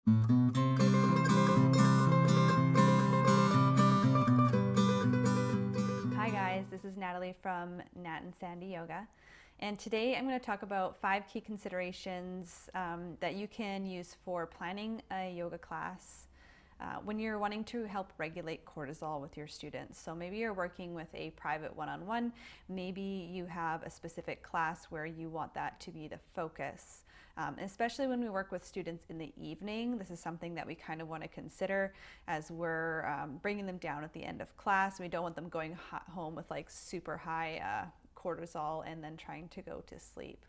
Hi guys, this is Natalie from Nat and Sandy Yoga, and today I'm going to talk about 5 key considerations that you can use for planning a yoga class when you're wanting to help regulate cortisol with your students. So maybe you're working with a private one-on-one, maybe you have a specific class where you want that to be the focus. Especially when we work with students in the evening, this is something that we kind of want to consider as we're bringing them down at the end of class. We don't want them going home with like super high cortisol and then trying to go to sleep.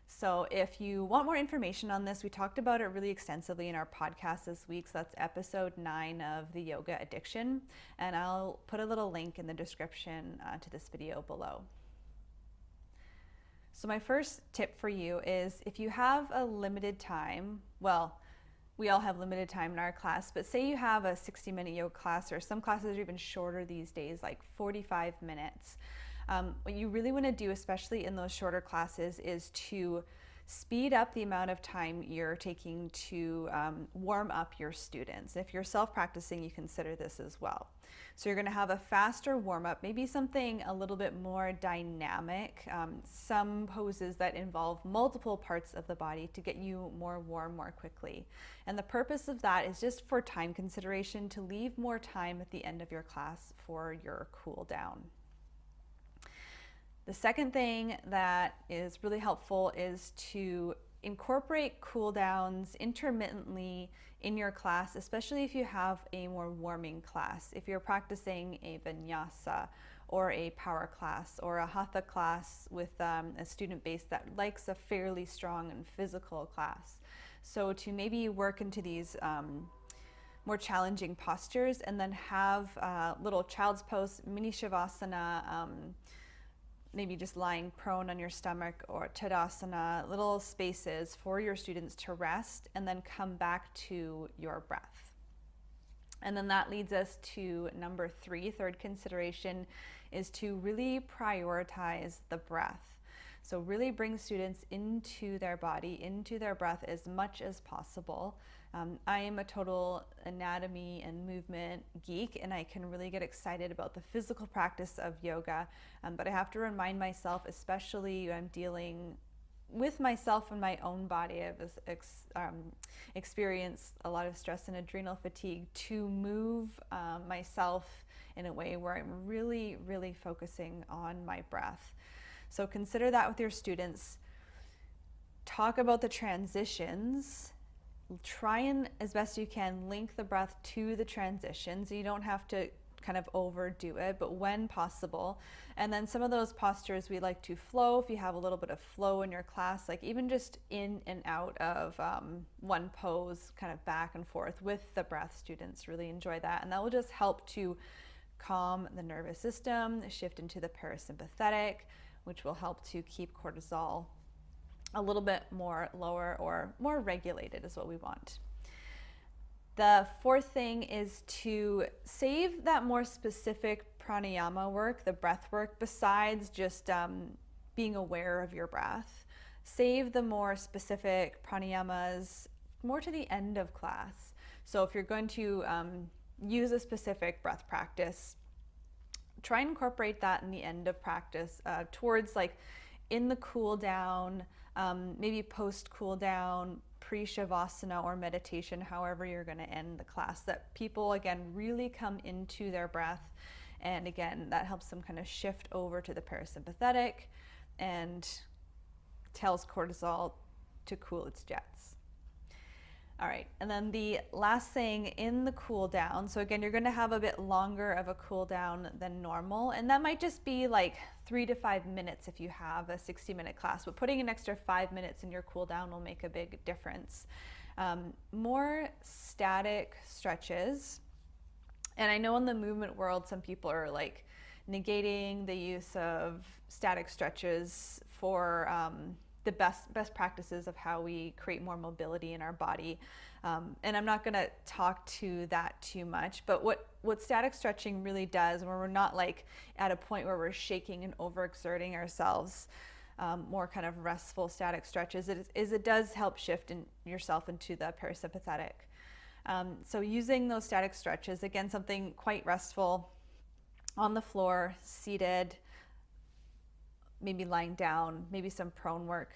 So if you want more information on this, we talked about it really extensively in our podcast this week. So that's episode 9 of the yoga addiction. And I'll put a little link in the description to this video below. So my first tip for you is if you have a limited time, well, we all have limited time in our class, but say you have a 60-minute yoga class, or some classes are even shorter these days, like 45 minutes. What you really want to do, especially in those shorter classes, is to speed up the amount of time you're taking to warm up your students. If you're self-practicing, you consider this as well. So you're going to have a faster warm-up, maybe something a little bit more dynamic, some poses that involve multiple parts of the body to get you more warm more quickly. And the purpose of that is just for time consideration, to leave more time at the end of your class for your cool down. The second thing that is really helpful is to incorporate cool downs intermittently in your class, especially if you have a more warming class. If you're practicing a vinyasa or a power class or a hatha class with a student base that likes a fairly strong and physical class. So to maybe work into these more challenging postures and then have little child's pose, mini shavasana, maybe just lying prone on your stomach, or Tadasana, little spaces for your students to rest and then come back to your breath. And then that leads us to number 3, third consideration, is to really prioritize the breath. So really bring students into their body, into their breath as much as possible. I am a total anatomy and movement geek, and I can really get excited about the physical practice of yoga, but I have to remind myself, especially when I'm dealing with myself and my own body. I've experienced a lot of stress and adrenal fatigue, to move myself in a way where I'm really, really focusing on my breath. So consider that with your students. Talk about the transitions. Try and, as best you can, link the breath to the transitions. You don't have to kind of overdo it, but when possible. And then some of those postures we like to flow. If you have a little bit of flow in your class, like even just in and out of one pose, kind of back and forth with the breath, students really enjoy that. And that will just help to calm the nervous system, shift into the parasympathetic, which will help to keep cortisol a little bit more lower or more regulated is what we want. The fourth thing is to save that more specific pranayama work, the breath work, besides just being aware of your breath. Save the more specific pranayamas more to the end of class. So if you're going to use a specific breath practice, try and incorporate that in the end of practice, towards like in the cool down, maybe post cool down, pre-shavasana or meditation, however you're going to end the class, that people again really come into their breath, and again that helps them kind of shift over to the parasympathetic and tells cortisol to cool its jets. All right, and then the last thing in the cool down, so again, you're gonna have a bit longer of a cool down than normal, and that might just be like 3 to 5 minutes if you have a 60-minute class, but putting an extra 5 minutes in your cool down will make a big difference. More static stretches, and I know in the movement world, some people are like negating the use of static stretches for the best practices of how we create more mobility in our body. And I'm not going to talk to that too much, but what static stretching really does, when we're not like at a point where we're shaking and overexerting ourselves, more kind of restful static stretches, it does help shift yourself into the parasympathetic. So using those static stretches, again, something quite restful, on the floor, seated, maybe lying down, maybe some prone work,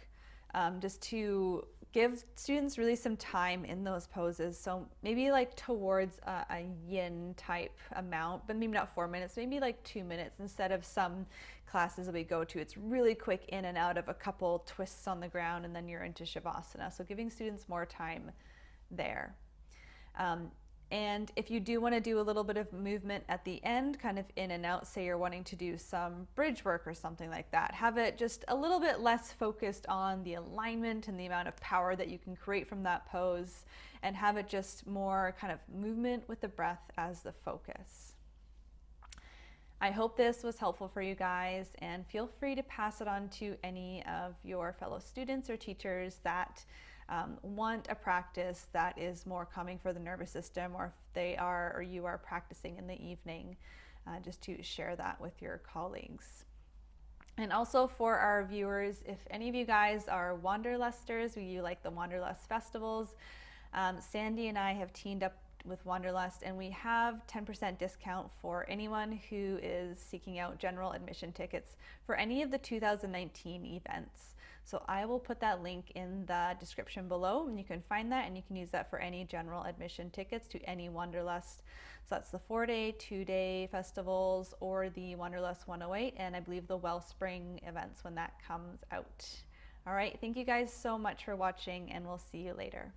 just to give students really some time in those poses. So maybe like towards a yin type amount, but maybe not 4 minutes, maybe like 2 minutes instead of some classes that we go to. It's really quick in and out of a couple twists on the ground and then you're into Shavasana. So giving students more time there. And if you do want to do a little bit of movement at the end, kind of in and out, say you're wanting to do some bridge work or something like that, have it just a little bit less focused on the alignment and the amount of power that you can create from that pose, and have it just more kind of movement with the breath as the focus. I hope this was helpful for you guys, and feel free to pass it on to any of your fellow students or teachers that want a practice that is more calming for the nervous system, or if they are or you are practicing in the evening, just to share that with your colleagues. And also for our viewers, if any of you guys are Wanderlusters, you like the Wanderlust festivals, Sandy and I have teamed up with Wanderlust, and we have 10% discount for anyone who is seeking out general admission tickets for any of the 2019 events. So I will put that link in the description below, and you can find that, and you can use that for any general admission tickets to any Wanderlust. So that's the 4-day, 2-day festivals, or the Wanderlust 108, and I believe the Wellspring events when that comes out. All right, thank you guys so much for watching, and we'll see you later.